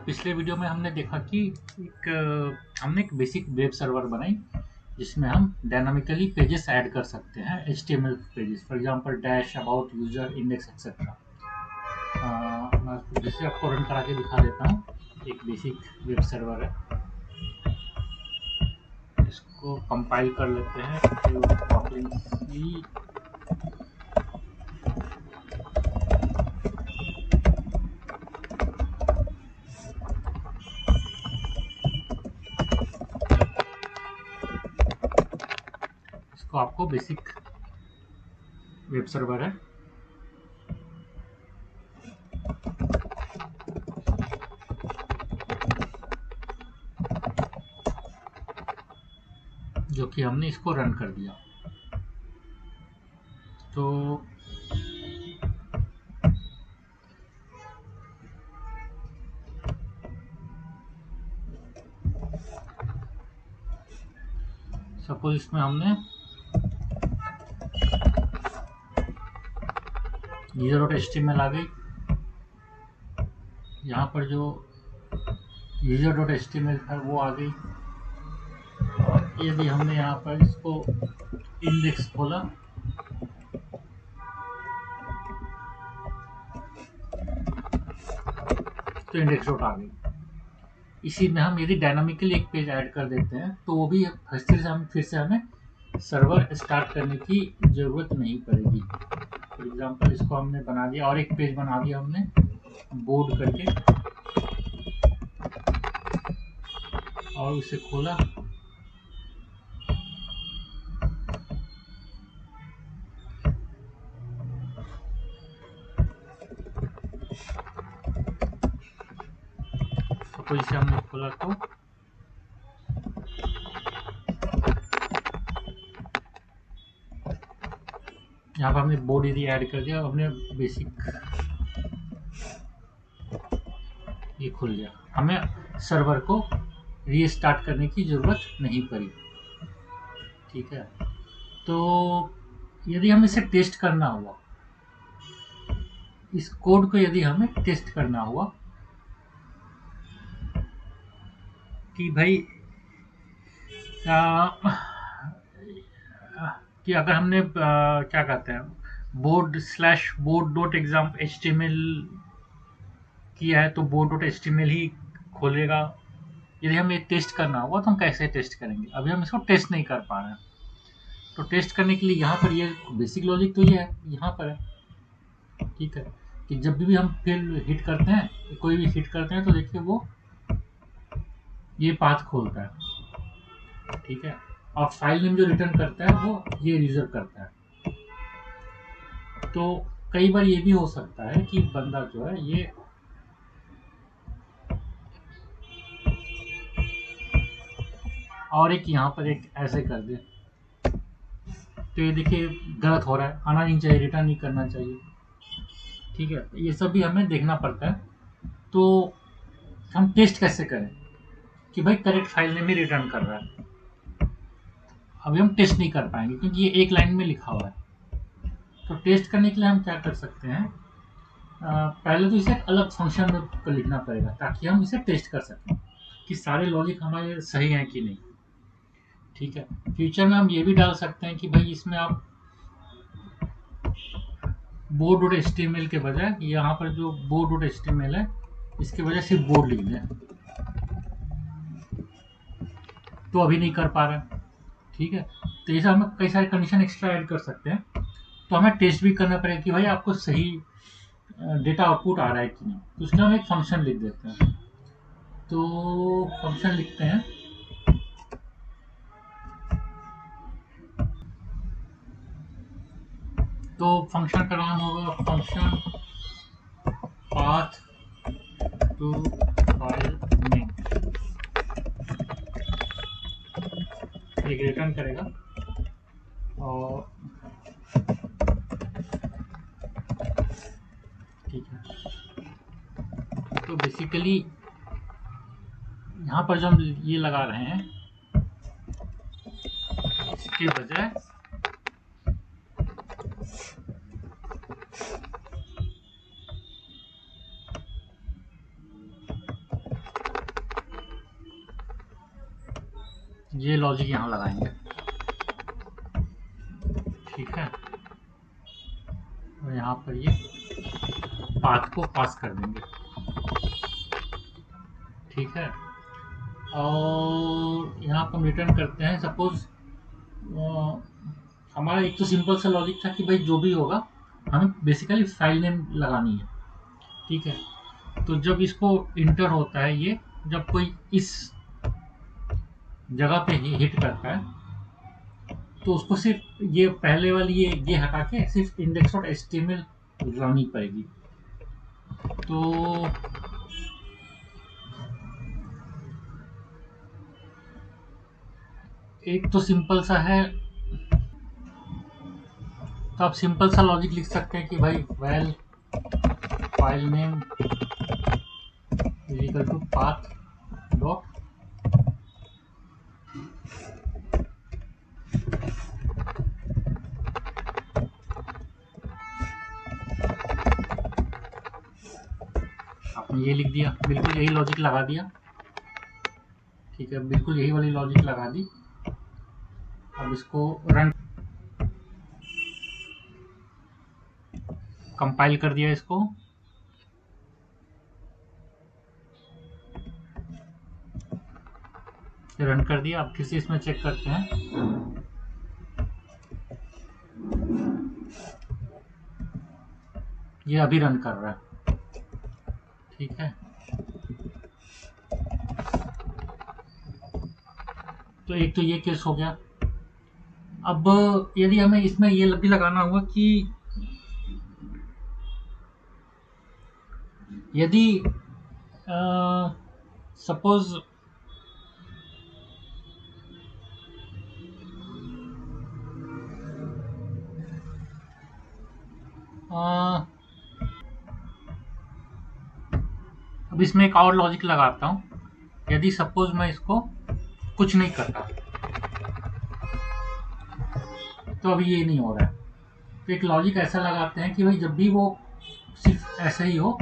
पिछले वीडियो में हमने देखा कि हमने एक बेसिक वेब सर्वर बनाई जिसमें हम डायनामिकली पेजेस ऐड कर सकते हैं HTML pages, for example dash, about, user, index etcetera. मैं फिर से आपको रन करा के दिखा देता हूँ। एक बेसिक वेब सर्वर है, इसको कंपाइल कर लेते हैं। इसको आपको बेसिक वेब सर्वर है, जो कि हमने इसको रन कर दिया। तो सपोज इसमें हमने user.html आ गई। यहाँ पर जो user.html था वो आ गई। और यदि हमने यहाँ पर इसको इंडेक्स खोला तो इंडेक्स डॉट आ गई। इसी में हम यदि डायनामिकली एक पेज ऐड कर देते हैं तो वो भी फिर से हमें सर्वर स्टार्ट करने की ज़रूरत नहीं पड़ेगी। फॉर एग्जांपल इसको हमने बना दिया और एक पेज बना दिया हमने बोर्ड करके, और उसे खोला तो इसे हमने खोला तो यहाँ पर हमने बोर्ड यदि ऐड कर दिया, हमने बेसिक ये खुल गया। हमें सर्वर को रीस्टार्ट करने की ज़रूरत नहीं पड़ी। ठीक है, तो यदि हम इसे टेस्ट करना हुआ, इस कोड को यदि हमें टेस्ट करना हुआ कि भाई कि अगर हमने क्या कहते हैं बोर्ड डॉट एग्जाम HTML किया है तो बोर्ड डॉट HTML ही खोलेगा। यदि हमें टेस्ट करना होगा तो हम कैसे टेस्ट करेंगे? अभी हम इसको टेस्ट नहीं कर पा रहे हैं। तो टेस्ट करने के लिए यहाँ पर ये बेसिक लॉजिक तो ये है, यहाँ पर है। ठीक है, कि जब भी हम फिर हिट करते हैं, कोई भी हिट करते हैं तो देखिए वो ये पाथ खोलता है। ठीक है, और फाइल नेम जो रिटर्न करता है वो ये यूजर करता है। तो कई बार ये भी हो सकता है कि बंदा जो है ये और एक यहाँ पर एक ऐसे कर दे, तो ये देखिए गलत हो रहा है, आना नहीं चाहिए, रिटर्न नहीं करना चाहिए। ठीक है, ये सब भी हमें देखना पड़ता है। तो हम टेस्ट कैसे करें कि भाई करेक्ट फाइल नेम ही रिटर्न कर रहा है? अभी हम टेस्ट नहीं कर पाएंगे क्योंकि ये एक लाइन में लिखा हुआ है। तो टेस्ट करने के लिए हम क्या कर सकते हैं, पहले तो इसे एक अलग फंक्शन में लिखना पड़ेगा ताकि हम इसे टेस्ट कर सकें कि सारे लॉजिक हमारे सही हैं कि नहीं। ठीक है, फ्यूचर में हम ये भी डाल सकते हैं कि भाई इसमें आप बोर्ड डॉट HTML के बजाय यहाँ पर जो बोर्ड डॉट HTML है इसके वजह सिर्फ बोर्ड लिख दें, तो अभी नहीं कर पा रहे हैं। ठीक है, तो ऐसा हम कई सारे कंडीशन एक्स्ट्रा ऐड कर सकते हैं। तो हमें टेस्ट भी करना पड़ेगा कि भाई आपको सही डेटा आउटपुट आ रहा है कि नहीं। तो उसके लिए हम एक फंक्शन लिख देते हैं। तो फंक्शन लिखते हैं, तो फंक्शन का नाम होगा function path to file name. एक रिटर्न करेगा और ठीक है, तो बेसिकली यहाँ पर जो हम ये लगा रहे हैं इसके बजाय ये लॉजिक यहाँ लगाएंगे, ठीक है, और यहाँ पर ये पाथ को पास कर देंगे, ठीक है। और यहाँ पर हम रिटर्न करते हैं। सपोज हमारा एक तो सिंपल सा लॉजिक था कि भाई जो भी होगा हमें बेसिकली फाइल नेम लगानी है, ठीक है। तो जब इसको इंटर होता है, ये जब कोई इस जगह पे हिट करता है तो उसको सिर्फ ये पहले वाली ये हटा के सिर्फ index.html लानी पड़ेगी। तो एक तो सिंपल सा है, तो आप सिंपल सा लॉजिक लिख सकते हैं कि भाई well file name equal to path dot आपने ये लिख दिया, बिल्कुल यही लॉजिक लगा दिया, ठीक है, बिल्कुल यही वाली लॉजिक लगा दी। अब इसको रन कंपाइल कर दिया, इसको रन कर दिया। अब फिर से इसमें चेक करते हैं, ये अभी रन कर रहा है, ठीक है। तो एक तो ये केस हो गया। अब यदि हमें इसमें ये भी लगाना होगा कि यदि सपोज अब इसमें एक और लॉजिक लगाता हूँ। यदि सपोज मैं इसको कुछ नहीं करता तो अभी ये नहीं हो रहा है, तो एक लॉजिक ऐसा लगाते हैं कि भाई जब भी वो सिर्फ ऐसा ही हो,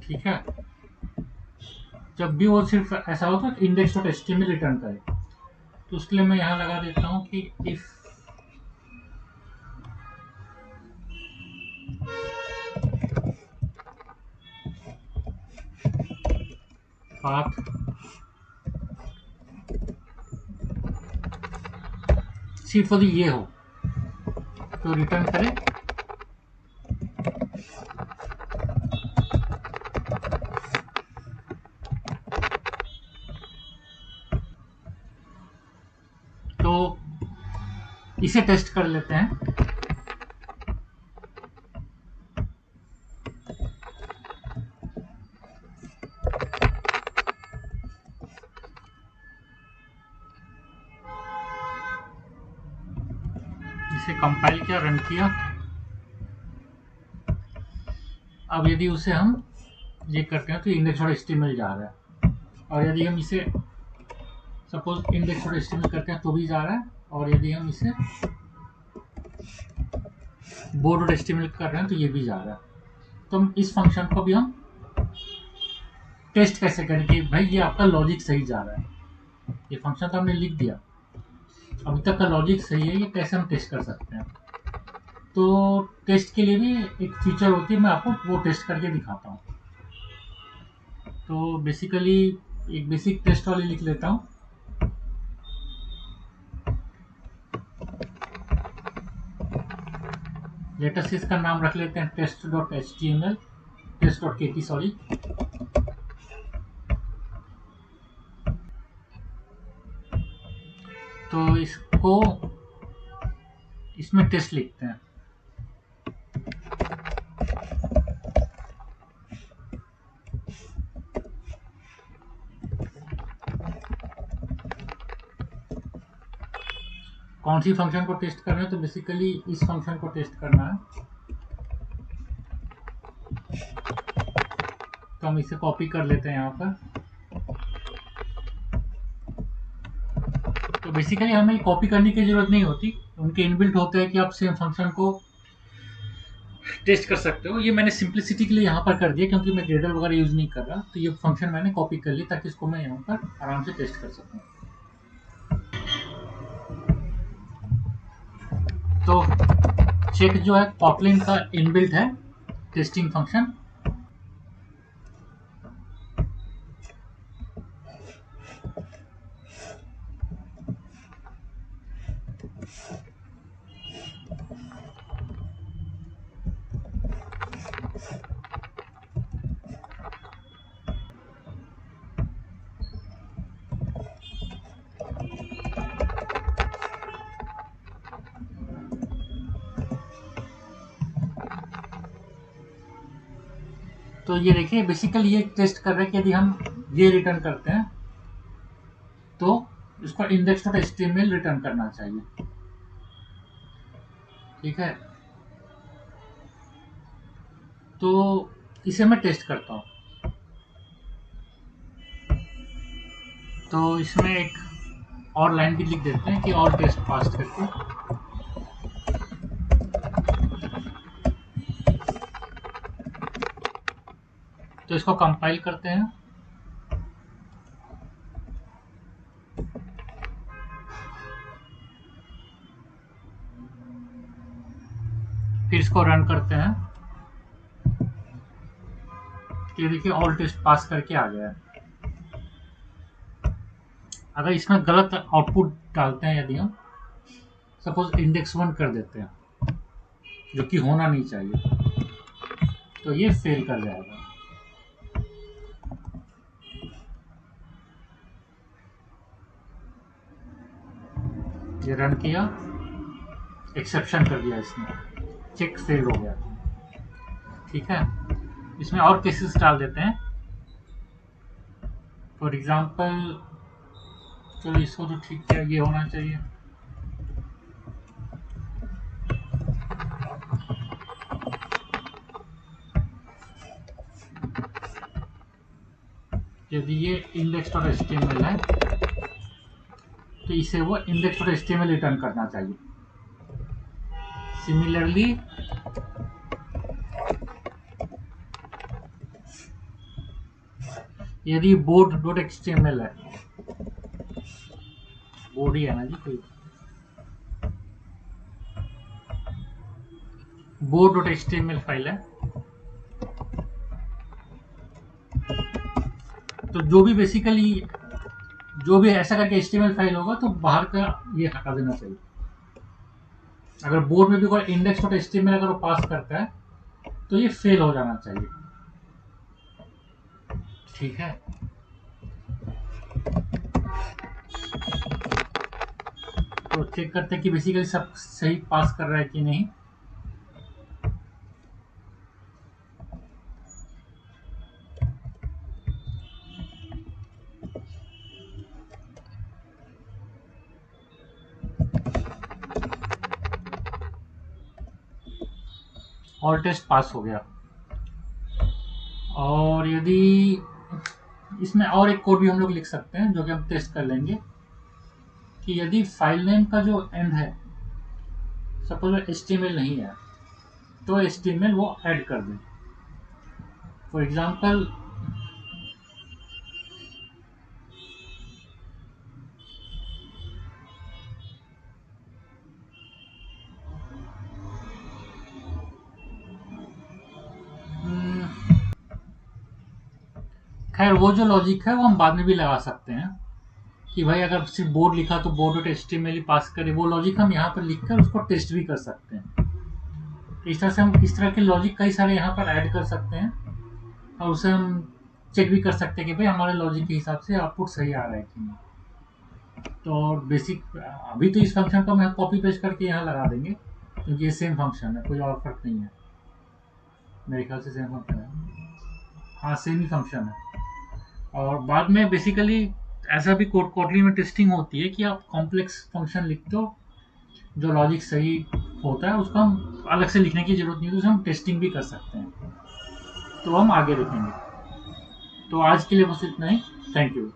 ठीक है, जब भी वो सिर्फ ऐसा हो तो index.html रिटर्न करे। तो उसके लिए मैं यहाँ लगा देता हूँ कि इफ पाथ सिर्फ यदि ये हो तो रिटर्न करे तो इसे टेस्ट कर लेते हैं। इसे कंपाइल किया, रन किया। अब यदि उसे हम ये करते हैं तो index.html जा रहा है, और यदि हम इसे सपोज index.html करते हैं तो भी जा रहा है, और यदि हम इसे board.html कर रहे हैं तो ये भी जा रहा है। तो हम इस फंक्शन को भी हम टेस्ट कैसे करें कि भाई ये आपका लॉजिक सही जा रहा है। ये फंक्शन तो हमने लिख दिया, अभी तक का लॉजिक सही है, ये कैसे हम टेस्ट कर सकते हैं। तो टेस्ट के लिए भी एक फीचर होती है, मैं आपको वो टेस्ट करके दिखाता हूँ। तो बेसिकली एक बेसिक टेस्ट वाली लिख लेता हूँ। लेटेस्ट इसका नाम रख लेते हैं test.html, test.kt सॉरी। तो इसको इसमें टेस्ट लिखते हैं। कौन सी फंक्शन को टेस्ट करना है, तो बेसिकली इस फंक्शन को टेस्ट करना है। तो हम इसे कॉपी कर लेते हैं यहाँ पर। तो बेसिकली हमें कॉपी करने की जरूरत नहीं होती, उनके इनबिल्ट होते हैं कि आप सेम फंक्शन को टेस्ट कर सकते हो। ये मैंने सिंप्लिसिटी के लिए यहाँ पर कर दिया क्योंकि मैं ग्रेडर वगैरह यूज नहीं कर रहा, तो ये फंक्शन मैंने कॉपी कर लिया ताकि इसको मैं यहाँ पर आराम से टेस्ट कर सकूँ। तो चेक जो है कॉटलिन का इनबिल्ट है टेस्टिंग फंक्शन। तो ये देखिए बेसिकली ये टेस्ट कर रहे हैं कि यदि हम ये रिटर्न करते हैं तो इसको index.html रिटर्न करना चाहिए। ठीक है, तो इसे मैं टेस्ट करता हूँ। तो इसमें एक और लाइन भी लिख देते हैं कि और टेस्ट पास करके। तो इसको कंपाइल करते हैं। फिर इसको रन करते हैं। ये देखिए ऑल टेस्ट पास करके आ गया है। अगर इसमें गलत आउटपुट डालते हैं, यदि हम सपोज index 1 कर देते हैं जो कि होना नहीं चाहिए, तो ये फेल कर जाएगा। ये रन किया, एक्सेप्शन कर दिया इसने, चेक फेल हो गया। ठीक है, इसमें और केसेस डाल देते हैं। फॉर एग्जांपल चलो इसको तो ठीक है, ये होना चाहिए। यदि ये index.html है तो इसे वो index.html रिटर्न करना चाहिए। सिमिलरली यदि board.html है, बोर्ड ही है ना जी कोई, board.html फाइल है, तो जो भी बेसिकली जो भी ऐसा करके HTML फाइल होगा तो बाहर का ये हटा देना चाहिए। अगर बोर्ड में भी कोई index.html अगर वो पास करता है तो ये फेल हो जाना चाहिए। ठीक है, तो चेक करते हैं कि बेसिकली सब सही पास कर रहा है कि नहीं। और टेस्ट पास हो गया। और यदि इसमें और एक कोड भी हम लोग लिख सकते हैं जो कि हम टेस्ट कर लेंगे कि यदि फाइल नेम का जो एंड है सपोज HTML नहीं है तो HTML वो ऐड कर दे। फॉर एग्जांपल खैर वो जो लॉजिक है वो हम बाद में भी लगा सकते हैं कि भाई अगर सिर्फ बोर्ड लिखा तो board.html ही पास करे। वो लॉजिक हम यहाँ पर लिखकर उसको टेस्ट भी कर सकते हैं। इस तरह से हम इस तरह के लॉजिक कई सारे यहाँ पर ऐड कर सकते हैं और उसे हम चेक भी कर सकते हैं कि भाई हमारे लॉजिक के हिसाब से आउटपुट सही आ रहा है कि नहीं। तो बेसिक अभी तो इस फंक्शन को हम कॉपी पेस्ट करके यहाँ लगा देंगे क्योंकि ये सेम फंक्शन है, कोई और फर्क नहीं है। मेरे ख्याल से सेम फंक्शन है, हाँ सेम ही फंक्शन है। और बाद में बेसिकली ऐसा भी कोटली में टेस्टिंग होती है कि आप कॉम्प्लेक्स फंक्शन लिखते हो जो लॉजिक सही होता है उसको हम अलग से लिखने की जरूरत नहीं है, तो उसे हम टेस्टिंग भी कर सकते हैं। तो हम आगे देखेंगे। तो आज के लिए बस इतना ही। Thank you.